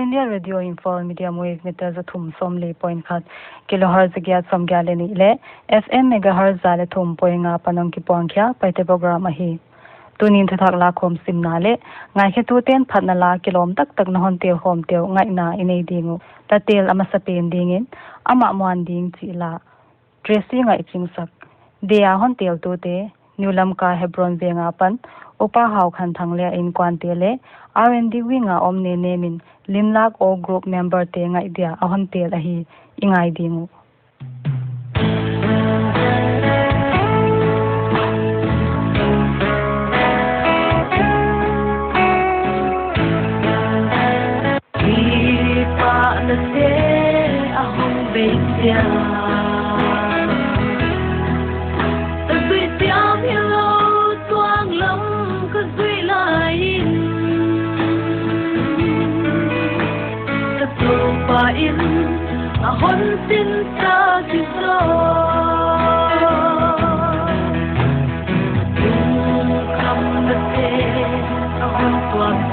India Radio Imphal Media Muik Meter Zathum Somli Point Khat Kilohertz Gyat Somgyaleni Le FM Megahertz Zale Thum Poinga Panong Ki Pongkhya Paite program ahi Tunin Thuthak Lakkhawm Simna Le Ngaihkhiakna ten Phatna la kilom tak tak nahon tel hom tel Ngaihna inei dingu Lateel amasapen dingin Amah Muanding chila Tracy Ngaihching sak Dea hon tel tu te Nulam ka Hebron venga pan Upa hau khan thangle in kwantele R&D winga omne nemin limlak o group member te ngai dia ahon tel ahi ingai dingu pa na se ahong betia in a hunting Jesu come the day a hunt was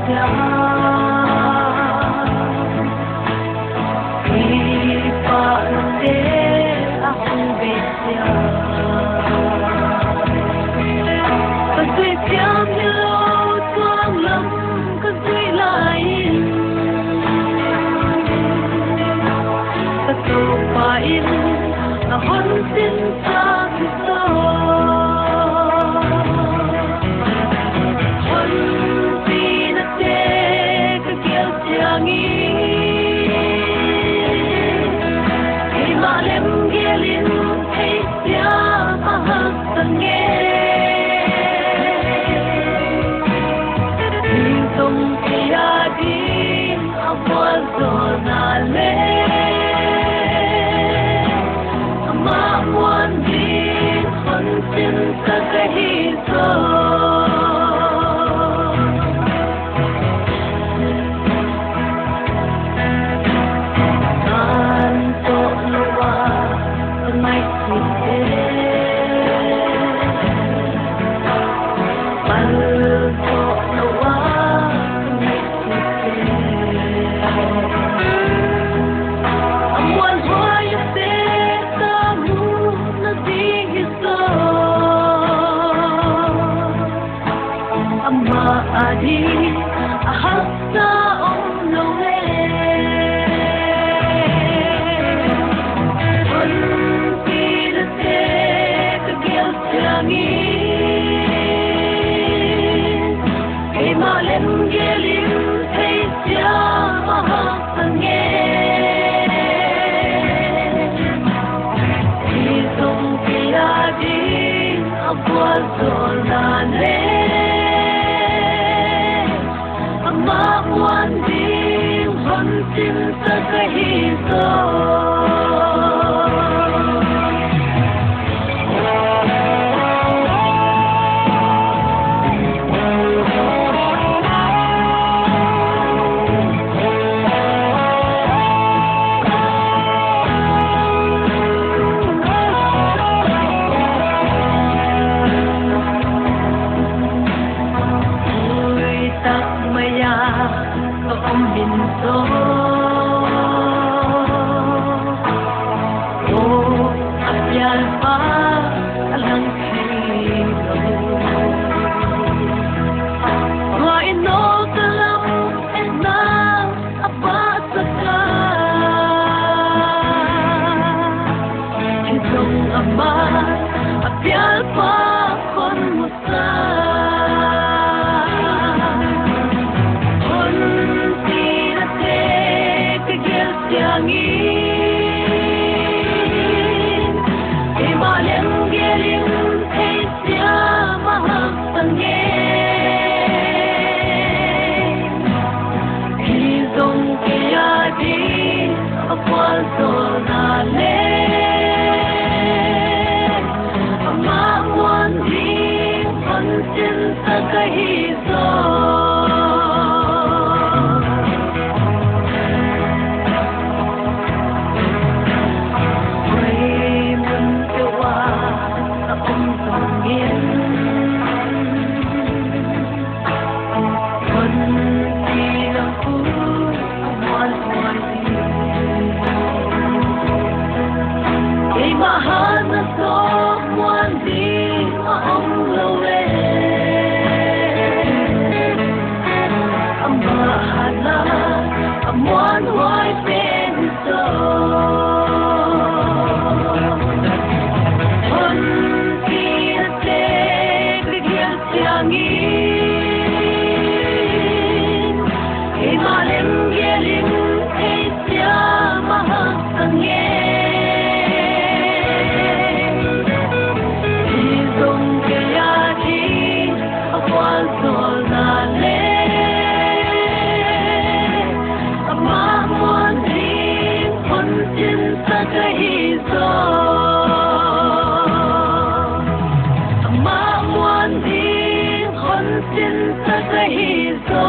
sahi zo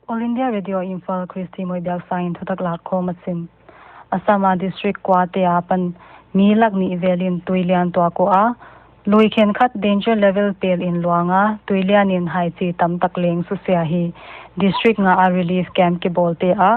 All India Radio Imphal Christy Mawibiaksang Thuthak Lakkhawm Asim Asama District Kwate Apan Milak ni Evelyn Tuilian Tuako A Luikhen Khat Danger Level Pel in Luanga Tuilian in Haichi Tam Takleng Susiahi District nga a Relief Camp ki Bolte A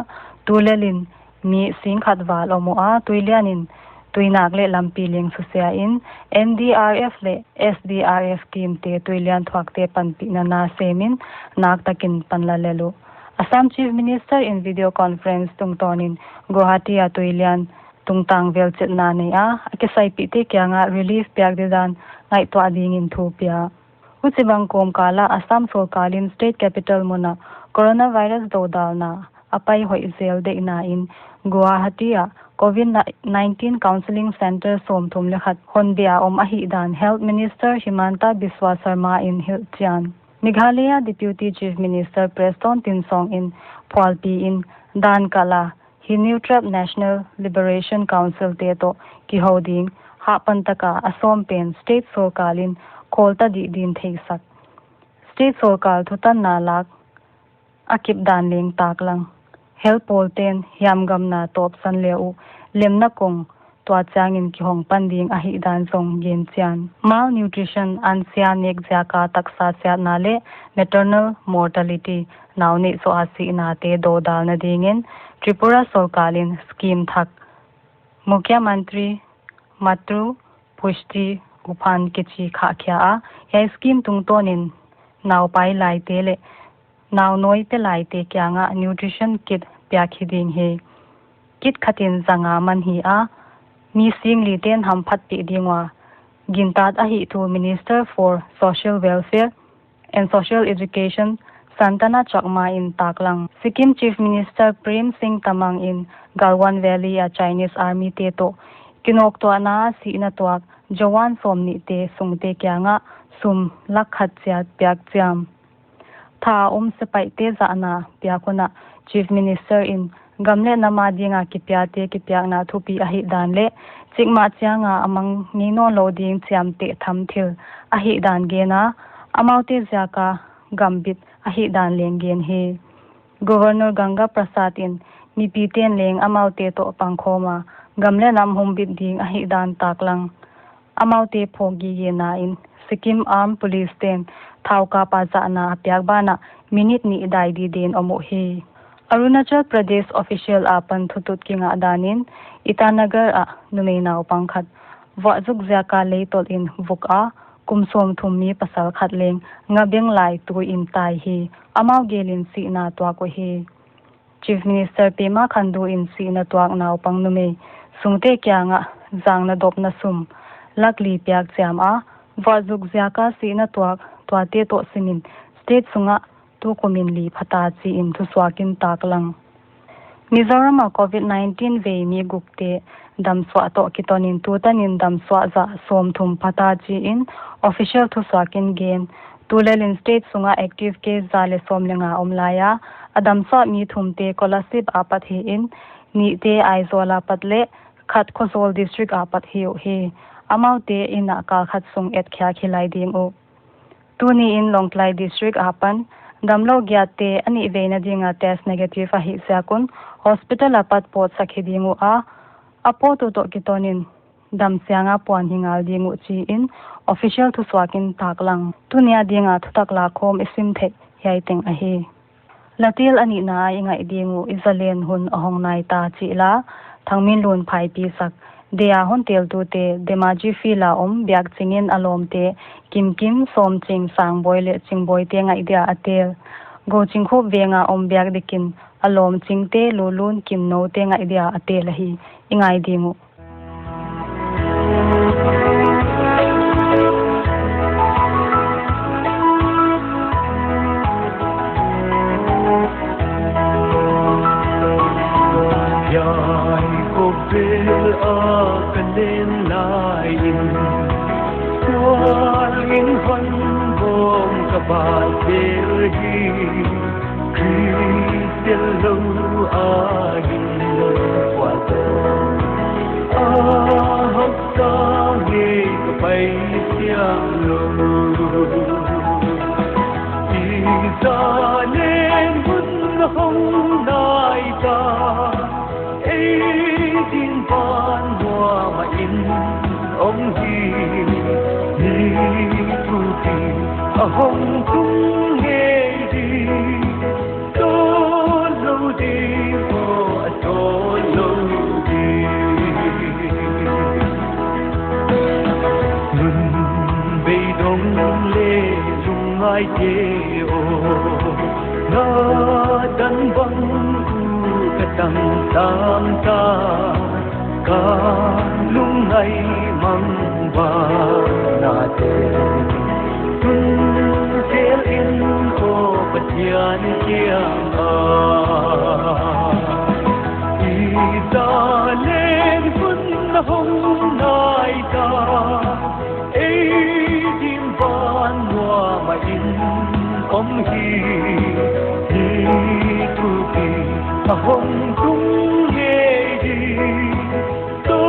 Tulelin Mi Sing Khat Val Omo A Tuilian in Tuinak le Lampiling Susia in NDRF le SDRF team te Tuilian Thuakte Panpi na na semin Naktakin Panlalelu Assam Chief Minister in video conference tungtonin Guwahati a Tuilian tungtang velchet na niya akisay piti kya nga relief piagdidan ngai to adingin thupia uchibang kom kala Assam Sorkalin state capital muna coronavirus dodal na apai hoi zel de na in Guwahati a COVID-19 counseling center somthum lekhat honbia ahi dan health minister Himanta Biswa Sarma in Hilchian Meghalaya Deputy Chief Minister Preston Tinsong in Phaipi in Dan Kala Hinutrap National Liberation Council teto kihoding hapantaka asompen state sorkalin kolta di din theisak state sorkal thutan nalak akip danling taklang help polten yamgam na top san leu lemna kong twa changin ki hong panding ahi dan song gen chian malnutrition ansia nek jaka taksa cha nale maternal mortality nauni so asi na te do dal na dingin Tripura Sorkalin scheme thak Mukhya Mantri Matru Pushti Uphan Kichi Khakhya a ya scheme tungtonin naw pai lai tele naw noi pe lai te kyanga nutrition kit pyakhiding he kit khatin zanga man hi a mi sing li ten ham phat pi dingwa gintat a hi to Minister for Social Welfare and Social Education Santana Chakma in Taklang Sikkim Chief Minister Prem Singh Tamang in Galwan Valley a Chinese Army teto kinok to ana si na tuak Jawan somni te sungte kyanga sum lakhat cia pyak chiam tha se paite za na pyakuna Chief Minister in gamle namadinga kipyate kipyak na thupi ahi danle chikma chianga amang nino loading chiamte thamthil ahi dan gena amaute jaka gambit ahi dan lenggen he Governor Ganga Prasad in mipiten leng amaute to pangkhoma gamle nam hombit ding ahi dan taklang amaute phogi gena in Sikkim Armed Police ten thauka pa za na pyakbana minute ni dai di den omo he Arunachal Pradesh official apan thutut kinga danin Itanagar a numeina upangkhat wazuk jaka leitol in vuka kumsom thummi pasal khatleng ngabeng lai tu in tai hi amau gelin si na twa ko hi Chief Minister Pema Khandu in si na twak naw pangnume sungte kyanga jangna dopna sum lakli pyak cham a wazuk jaka si na twak twate to simin state sunga tu kominli phata chi in thuswakin taklang Mizoram a COVID-19 ve mi gukte damswa to kitonin tutanin damswa za somthum phata chi in official thuswakin gen tulelin state sunga active case zale somlenga omlaya adamswa mi thumte scholarship apat he in ni te aizola patle khat khosol district apat he amaute in akal khat sung et khya khilai ding o tuni in longklai district apan damlo gyate ani veina dinga test negative a hi sakun hospital apat pot sakhidingu a apo to kitonin damsianga pon hingal dingu chi in official thuswakin taklang tunia dinga thutak Lakkhawm isim the yaiteng a hi Lateel ani na ingai dingu Zalen hun ahong Naita chi la Thangminlun Phaipi sak Dea hon tel tu te demaji fila biak chingin alom te kim som ching sang boile ching boy te ngai dia atel go ching kho venga biak dikin alom ching te lulun kim no te ngai dia atel hi ingai dingu ông hi tu ti hồng tung nghe đi tô lâu đi ô tô lâu đi nun bay đông lê lung ai chê ô na dan băng Tang tang ta ka lung ai mang ba na te tun tel in ko patian kia I Zalen kun na hong Naita dim ban wa ma in om hi tu pi hồng tung nghe đi tô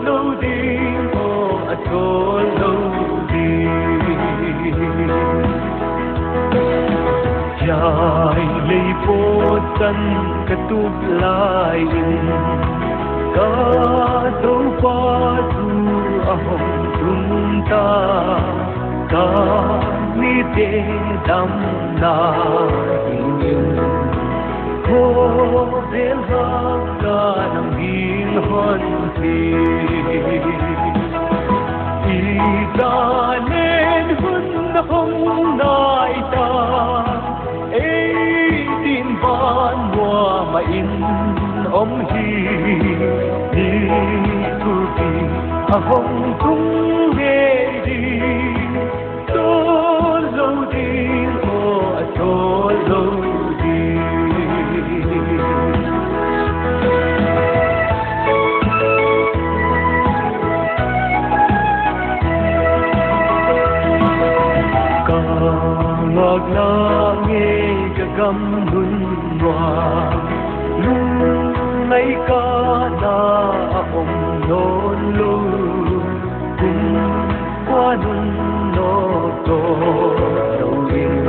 lâu đi ô tô lâu đi dài lấy phố tân cả túp lại cả dấu ba tu hồng tung ta cả mi tê đam na Cô đến hát ca nằm yên hơn thì I Zalen hun hong Naita tin van mùa mà in ông hi tu ti hồng tung nghe đi tô lâu đi ô tô lâu ngọt na nghe cả gam nun hoa lung lấy ca na ông non lu cùng qua nun no to đầu yên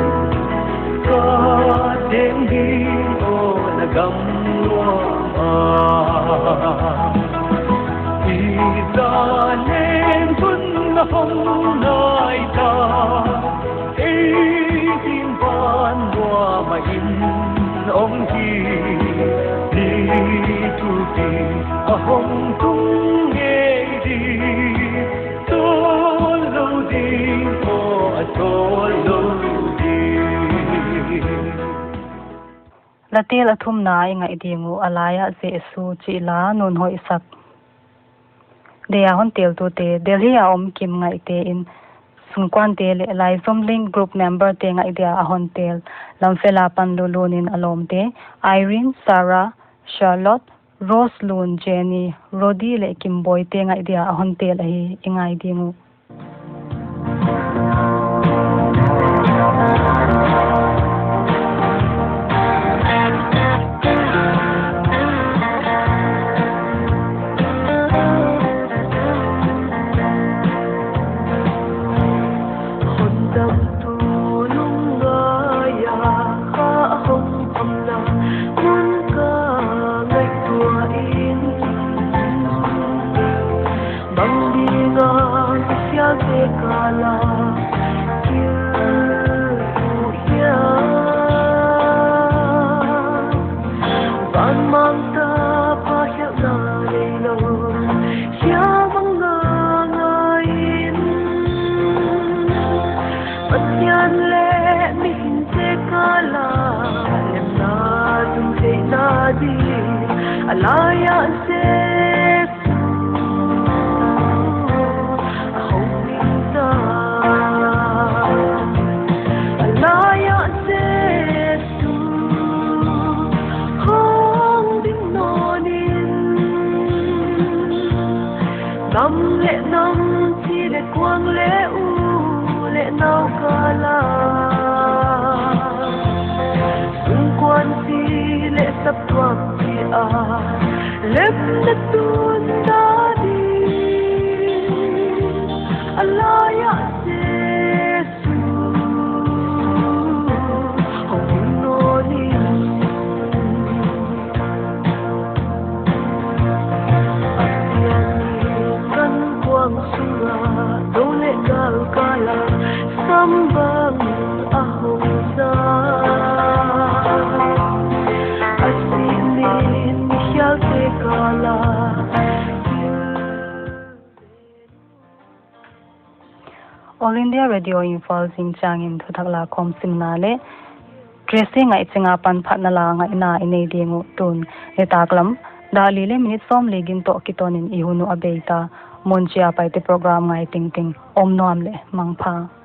ca đêm đi ô là gam hoa I Zalen kun na hong Naita tin van hoa mà in ông hi tu ti hồng tung nghe đi tô lâu đi ô tô lâu đi Lateel athum na ngai dingu Alai Jesu chi la Nunhoih sak Deya hon tel tu te Delhi a om kim ngai te in sungkwan te le lai zomling group member te ngai dia a hon tel lamfela pan lulunin alom te Irene Sarah Charlotte Rose Lun Jenny Rodi le Kimboy te ngai dia a hon tel hi ingai dingu Alai Nam lệ nam chi lệ quang lệ u lệ nao ca la xung quan chi lệ sắp thoáng chi a lep na tuôn na đi Alai Jesu hồng nô đi Rola All India Radio Imphal Zingchang in Thuthak Lakkhawm Simna le Tracy Ngaihching pan Phatna la nga ina inei dingu tun Lakkhawm dali le minute som legin to kitonin ihunu abeita monchia Paite program ngai ting ting omnom le mangpha